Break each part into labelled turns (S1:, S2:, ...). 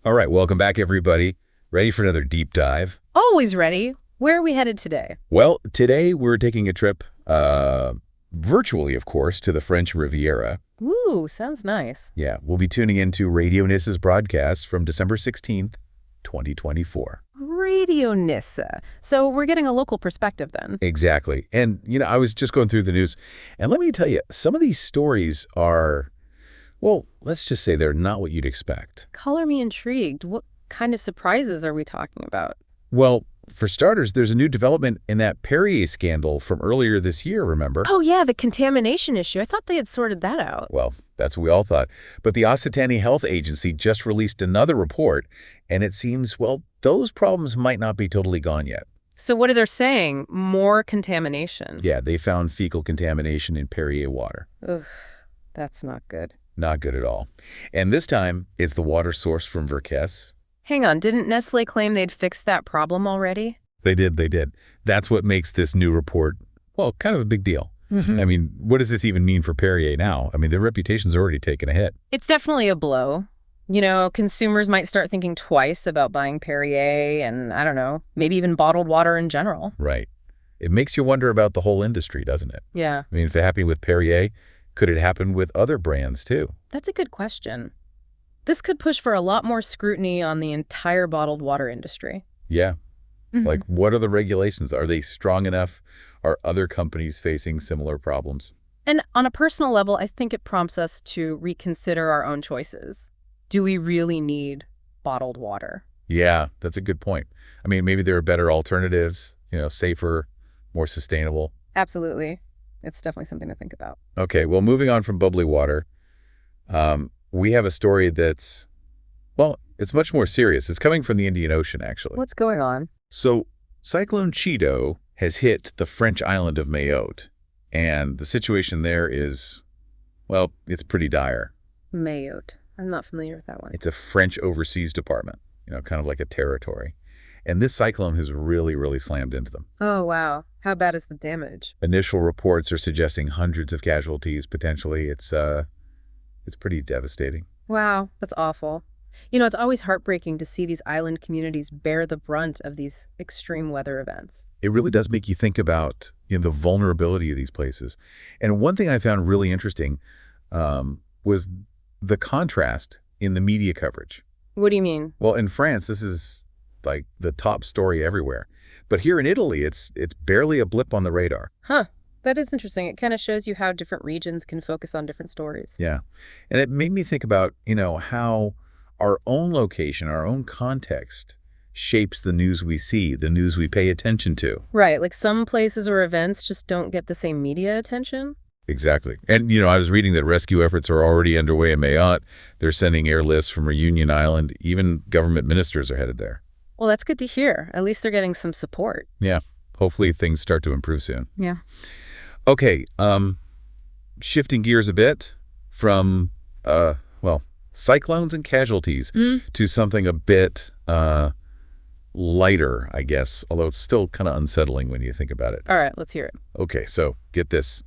S1: All right, welcome back, everybody. Ready for another deep dive?
S2: Always ready. Where are we headed today?
S1: Well, today we're taking a trip, virtually, of course, to the French Riviera.
S2: Ooh, sounds nice.
S1: Yeah, we'll be tuning into Radio Nissa's broadcast from December 16th, 2024.
S2: Radio Nissa. So we're getting a local perspective then.
S1: Exactly. And, I was just going through the news, and let me tell you, some of these stories are, well, let's just say they're not what you'd expect.
S2: Color me intrigued. What kind of surprises are we talking about?
S1: Well, for starters, there's a new development in that Perrier scandal from earlier this year, remember?
S2: Oh yeah, the contamination issue. I thought they had sorted that out.
S1: Well, that's what we all thought. But the Occitanie Health Agency just released another report, and it seems, well, those problems might not be totally gone yet.
S2: So what are they saying? More contamination?
S1: Yeah, they found fecal contamination in Perrier water.
S2: Ugh, that's not good.
S1: Not good at all. And this time, it's the water source from Verkes.
S2: Hang on, didn't Nestle claim they'd fixed that problem already?
S1: They did. That's what makes this new report, well, kind of a big deal. I mean, what does this even mean for Perrier now? I mean, their reputation's already taken a hit.
S2: It's definitely a blow. Consumers might start thinking twice about buying Perrier and, I don't know, maybe even bottled water in general.
S1: Right. It makes you wonder about the whole industry, doesn't it?
S2: Yeah.
S1: I mean, if it happened with Perrier, could it happen with other brands too?
S2: That's a good question. This could push for a lot more scrutiny on the entire bottled water industry.
S1: Yeah. Like, what are the regulations? Are they strong enough? Are other companies facing similar problems?
S2: And on a personal level, I think it prompts us to reconsider our own choices. Do we really need bottled water?
S1: Yeah, that's a good point. I mean, maybe there are better alternatives, safer, more sustainable.
S2: Absolutely. It's definitely something to think about.
S1: Okay, well, moving on from bubbly water, we have a story that's, well, it's much more serious. It's coming from the Indian Ocean, actually.
S2: What's going on?
S1: So, Cyclone Chido has hit the French island of Mayotte, and the situation there is, well, it's pretty dire.
S2: Mayotte. I'm not familiar with that one.
S1: It's a French overseas department, kind of like a territory. And this cyclone has really, really slammed into them.
S2: Oh, wow. How bad is the damage?
S1: Initial reports are suggesting hundreds of casualties, potentially. It's pretty devastating.
S2: Wow, that's awful. It's always heartbreaking to see these island communities bear the brunt of these extreme weather events.
S1: It really does make you think about the vulnerability of these places. And one thing I found really interesting was the contrast in the media coverage.
S2: What do you mean?
S1: Well, in France, this is like the top story everywhere. But here in Italy, it's barely a blip on the radar.
S2: Huh. That is interesting. It kind of shows you how different regions can focus on different stories.
S1: Yeah. And it made me think about, how our own location, our own context shapes the news we see, the news we pay attention to.
S2: Right. Like some places or events just don't get the same media attention.
S1: Exactly. And, I was reading that rescue efforts are already underway in Mayotte. They're sending airlifts from Reunion Island. Even government ministers are headed there.
S2: Well, that's good to hear. At least they're getting some support.
S1: Yeah. Hopefully things start to improve soon.
S2: Yeah.
S1: Okay. Shifting gears a bit from, cyclones and casualties to something a bit lighter, I guess, although it's still kind of unsettling when you think about it.
S2: All right, let's hear it.
S1: Okay, so get this.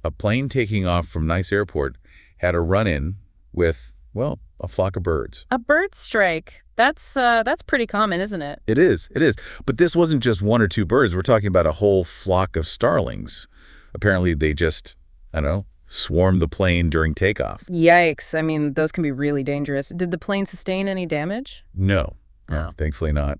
S1: A plane taking off from Nice Airport had a run-in with, well, a flock of birds.
S2: A bird strike. That's pretty common, isn't it?
S1: It is. But this wasn't just one or two birds. We're talking about a whole flock of starlings. Apparently they just, I don't know, swarmed the plane during takeoff.
S2: Yikes. I mean, those can be really dangerous. Did the plane sustain any damage?
S1: No.
S2: Oh.
S1: Thankfully not.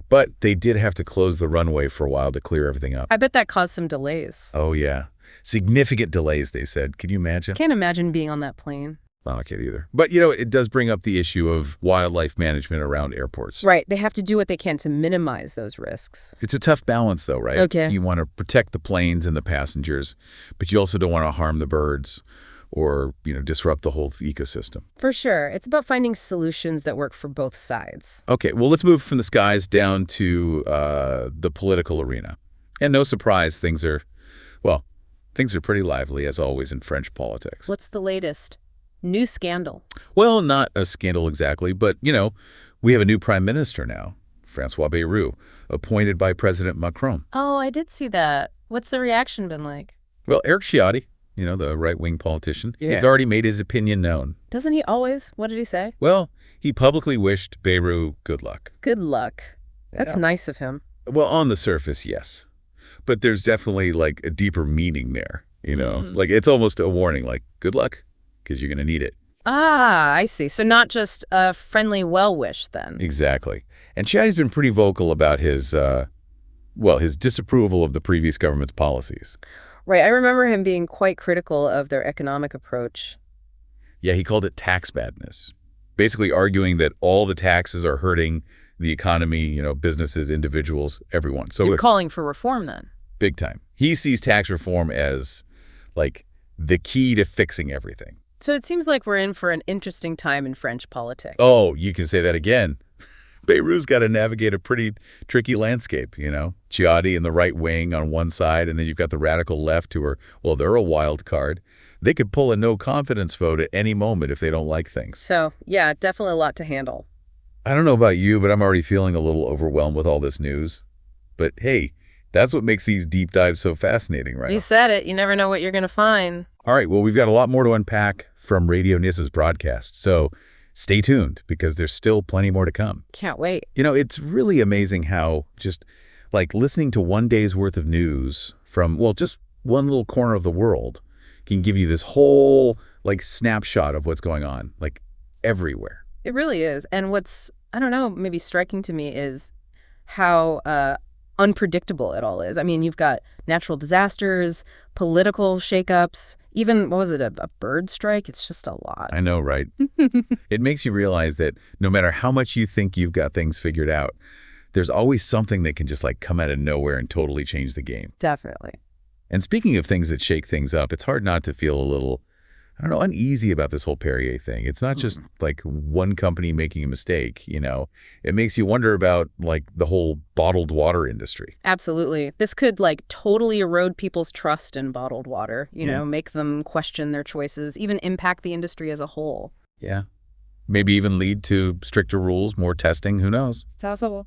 S1: But they did have to close the runway for a while to clear everything up.
S2: I bet that caused some delays.
S1: Oh, yeah. Significant delays, they said. Can you imagine?
S2: Can't imagine being on that plane.
S1: Well, I can't either. But, it does bring up the issue of wildlife management around airports.
S2: Right. They have to do what they can to minimize those risks.
S1: It's a tough balance, though, right?
S2: Okay.
S1: You want to protect the planes and the passengers, but you also don't want to harm the birds or, disrupt the whole ecosystem.
S2: For sure. It's about finding solutions that work for both sides.
S1: Okay, well, let's move from the skies down to the political arena. And no surprise, things are pretty lively, as always, in French politics.
S2: What's the latest? New scandal.
S1: Well, not a scandal exactly, but, we have a new prime minister now, François Bayrou, appointed by President Macron.
S2: Oh, I did see that. What's the reaction been like?
S1: Well, Eric Ciotti, the right-wing politician.
S2: Yeah.
S1: He's already made his opinion known.
S2: Doesn't he always? What did he say?
S1: Well, he publicly wished Beirut good luck.
S2: Good luck. That's
S1: Yeah.
S2: nice of him.
S1: Well, on the surface, yes. But there's definitely, like, a deeper meaning there, Like, it's almost a warning, like, good luck, because you're going to need it.
S2: Ah, I see. So not just a friendly well-wish, then.
S1: Exactly. And Ciotti's been pretty vocal about his disapproval of the previous government's policies.
S2: Right. I remember him being quite critical of their economic approach.
S1: Yeah, he called it tax madness, basically arguing that all the taxes are hurting the economy, businesses, individuals, everyone. So
S2: You're calling for reform, then?
S1: big time. He sees tax reform as, like, the key to fixing everything.
S2: So it seems like we're in for an interesting time in French politics.
S1: Oh, you can say that again. Beirut's got to navigate a pretty tricky landscape, Ciotti and the right wing on one side, and then you've got the radical left who are, well, they're a wild card. They could pull a no-confidence vote at any moment if they don't like things.
S2: So, yeah, definitely a lot to handle.
S1: I don't know about you, but I'm already feeling a little overwhelmed with all this news. But hey, that's what makes these deep dives so fascinating, right?
S2: You said it. You never know what you're going to find.
S1: All right, well, we've got a lot more to unpack from Radio Nizza's broadcast, so stay tuned because there's still plenty more to come.
S2: Can't wait.
S1: It's really amazing how just, like, listening to one day's worth of news from, well, just one little corner of the world can give you this whole, like, snapshot of what's going on, like, everywhere.
S2: It really is. And what's, I don't know, maybe striking to me is how unpredictable it all is. I mean, you've got natural disasters, political shakeups, even, what was it, a bird strike? It's just a lot.
S1: I know, right? It makes you realize that no matter how much you think you've got things figured out, there's always something that can just, like, come out of nowhere and totally change the game.
S2: Definitely.
S1: And speaking of things that shake things up, it's hard not to feel a little, I don't know, uneasy about this whole Perrier thing. It's not just like one company making a mistake, It makes you wonder about, like, the whole bottled water industry.
S2: Absolutely. This could, like, totally erode people's trust in bottled water, make them question their choices, even impact the industry as a whole.
S1: Yeah. Maybe even lead to stricter rules, more testing, who knows?
S2: It's possible.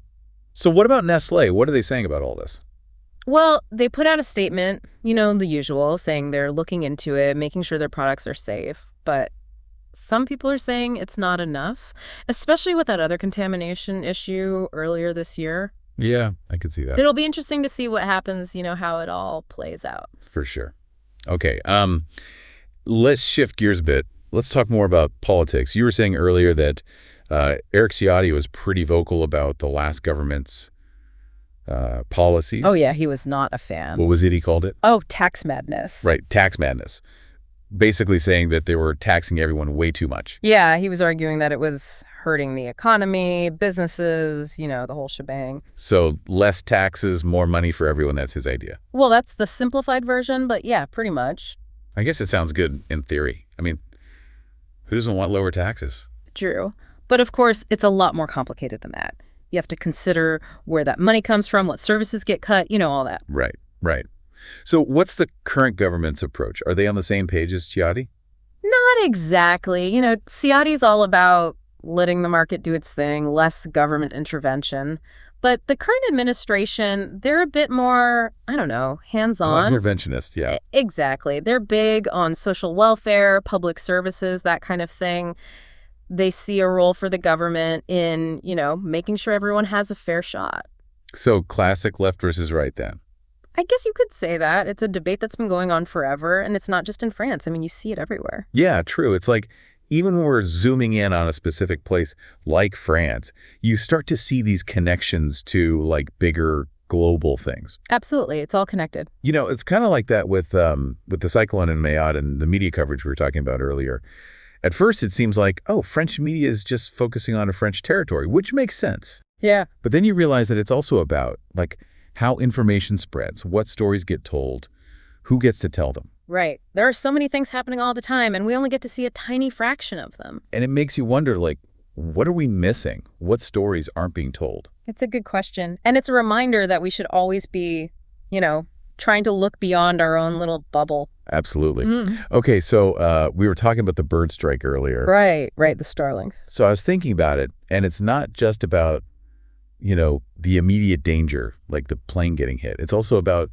S1: So what about Nestle? What are they saying about all this?
S2: Well, they put out a statement, the usual, saying they're looking into it, making sure their products are safe. But some people are saying it's not enough, especially with that other contamination issue earlier this year.
S1: Yeah, I could see that.
S2: It'll be interesting to see what happens, how it all plays out.
S1: For sure. Okay, let's shift gears a bit. Let's talk more about politics. You were saying earlier that Eric Ciotti was pretty vocal about the last government's policies.
S2: Oh, yeah, he was not a fan.
S1: What was it he called it?
S2: Oh, tax madness.
S1: Right, tax madness. Basically saying that they were taxing everyone way too much.
S2: Yeah, he was arguing that it was hurting the economy, businesses, the whole shebang.
S1: So less taxes, more money for everyone, that's his idea.
S2: Well, that's the simplified version, but yeah, pretty much.
S1: I guess it sounds good in theory. I mean, who doesn't want lower taxes?
S2: True. But of course, it's a lot more complicated than that. You have to consider where that money comes from, what services get cut, all that.
S1: Right, right. So what's the current government's approach? Are they on the same page as Ciotti?
S2: Not exactly. Ciotti's all about letting the market do its thing, less government intervention. But the current administration, they're a bit more, I don't know, hands-on.
S1: Interventionist, yeah.
S2: Exactly. They're big on social welfare, public services, that kind of thing. They see a role for the government in, making sure everyone has a fair shot.
S1: So classic left versus right then?
S2: I guess you could say that. It's a debate that's been going on forever, and it's not just in France. I mean, you see it everywhere.
S1: Yeah, true. It's like even when we're zooming in on a specific place like France, you start to see these connections to, like, bigger global things.
S2: Absolutely. It's all connected.
S1: It's kind of like that with the cyclone in Mayotte and the media coverage we were talking about earlier. At first, it seems like, oh, French media is just focusing on a French territory, which makes sense.
S2: Yeah.
S1: But then you realize that it's also about, like, how information spreads, what stories get told, who gets to tell them.
S2: Right. There are so many things happening all the time, and we only get to see a tiny fraction of them.
S1: And it makes you wonder, like, what are we missing? What stories aren't being told?
S2: It's a good question. And it's a reminder that we should always be, trying to look beyond our own little bubble.
S1: Absolutely. Okay, so we were talking about the bird strike earlier.
S2: Right, the starlings.
S1: So I was thinking about it, and it's not just about, the immediate danger, like the plane getting hit. It's also about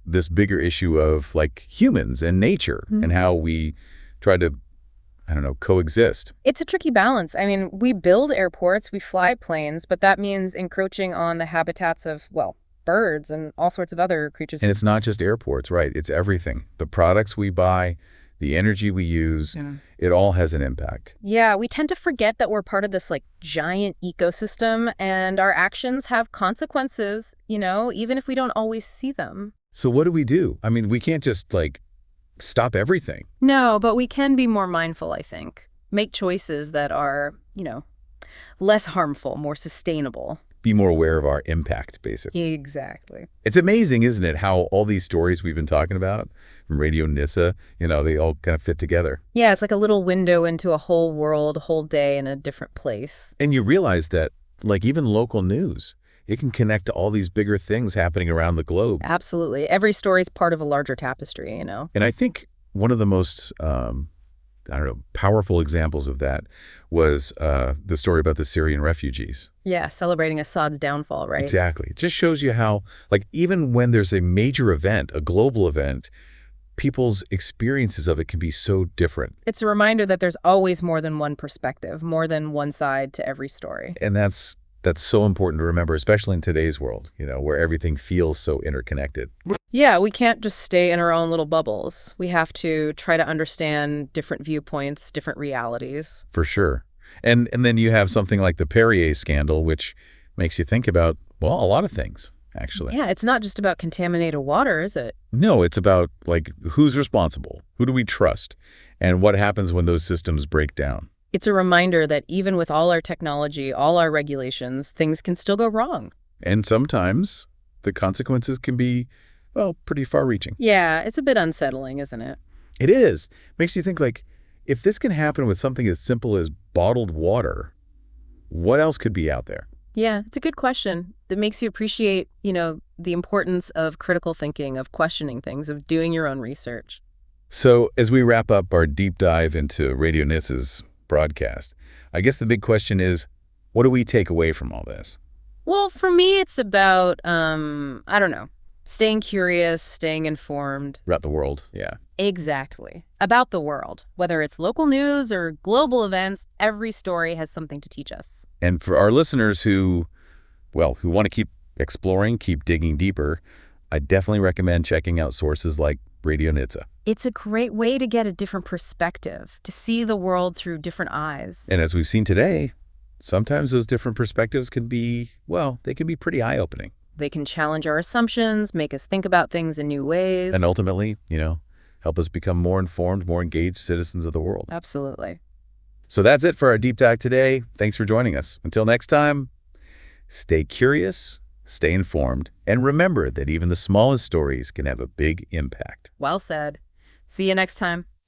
S1: this bigger issue of like humans and nature and how we try to, I don't know, coexist.
S2: It's a tricky balance. I mean, we build airports, we fly planes, but that means encroaching on the habitats of, well, birds and all sorts of other creatures.
S1: And it's not just airports, right? It's everything. The products we buy, the energy we use, it all has an impact.
S2: Yeah, we tend to forget that we're part of this like giant ecosystem and our actions have consequences, even if we don't always see them.
S1: So what do we do? I mean, we can't just like stop everything.
S2: No, but we can be more mindful, I think. Make choices that are, less harmful, more sustainable.
S1: Be more aware of our impact, basically.
S2: Exactly.
S1: It's amazing, isn't it, how all these stories we've been talking about from Radio Nizza, they all kind of fit together.
S2: Yeah, it's like a little window into a whole world, a whole day in a different place.
S1: And you realize that, like even local news, it can connect to all these bigger things happening around the globe.
S2: Absolutely. Every story is part of a larger tapestry,
S1: And I think one of the most, powerful examples of that was the story about the Syrian refugees.
S2: Yeah, celebrating Assad's downfall, right?
S1: Exactly. It just shows you how, like, even when there's a major event, a global event, people's experiences of it can be so different.
S2: It's a reminder that there's always more than one perspective, more than one side to every story.
S1: And that's so important to remember, especially in today's world, where everything feels so interconnected.
S2: Yeah, we can't just stay in our own little bubbles. We have to try to understand different viewpoints, different realities.
S1: For sure. And then you have something like the Perrier scandal, which makes you think about, well, a lot of things, actually.
S2: Yeah, it's not just about contaminated water, is it?
S1: No, it's about, like, who's responsible? Who do we trust? And what happens when those systems break down?
S2: It's a reminder that even with all our technology, all our regulations, things can still go wrong.
S1: And sometimes the consequences can be, well, pretty far-reaching.
S2: Yeah, it's a bit unsettling, isn't it?
S1: It is. Makes you think, like, if this can happen with something as simple as bottled water, what else could be out there?
S2: Yeah, it's a good question that makes you appreciate, the importance of critical thinking, of questioning things, of doing your own research.
S1: So as we wrap up our deep dive into Radio Nizza's broadcast, I guess the big question is, what do we take away from all this?
S2: Well, for me, it's about, I don't know, staying curious, staying informed.
S1: About the world, yeah.
S2: Exactly. About the world. Whether it's local news or global events, every story has something to teach us.
S1: And for our listeners who want to keep exploring, keep digging deeper, I definitely recommend checking out sources like Radio Nizza.
S2: It's a great way to get a different perspective, to see the world through different eyes.
S1: And as we've seen today, sometimes those different perspectives can be, they can be pretty eye-opening.
S2: They can challenge our assumptions, make us think about things in new ways.
S1: And ultimately, help us become more informed, more engaged citizens of the world.
S2: Absolutely.
S1: So that's it for our deep dive today. Thanks for joining us. Until next time, stay curious, stay informed, and remember that even the smallest stories can have a big impact.
S2: Well said. See you next time.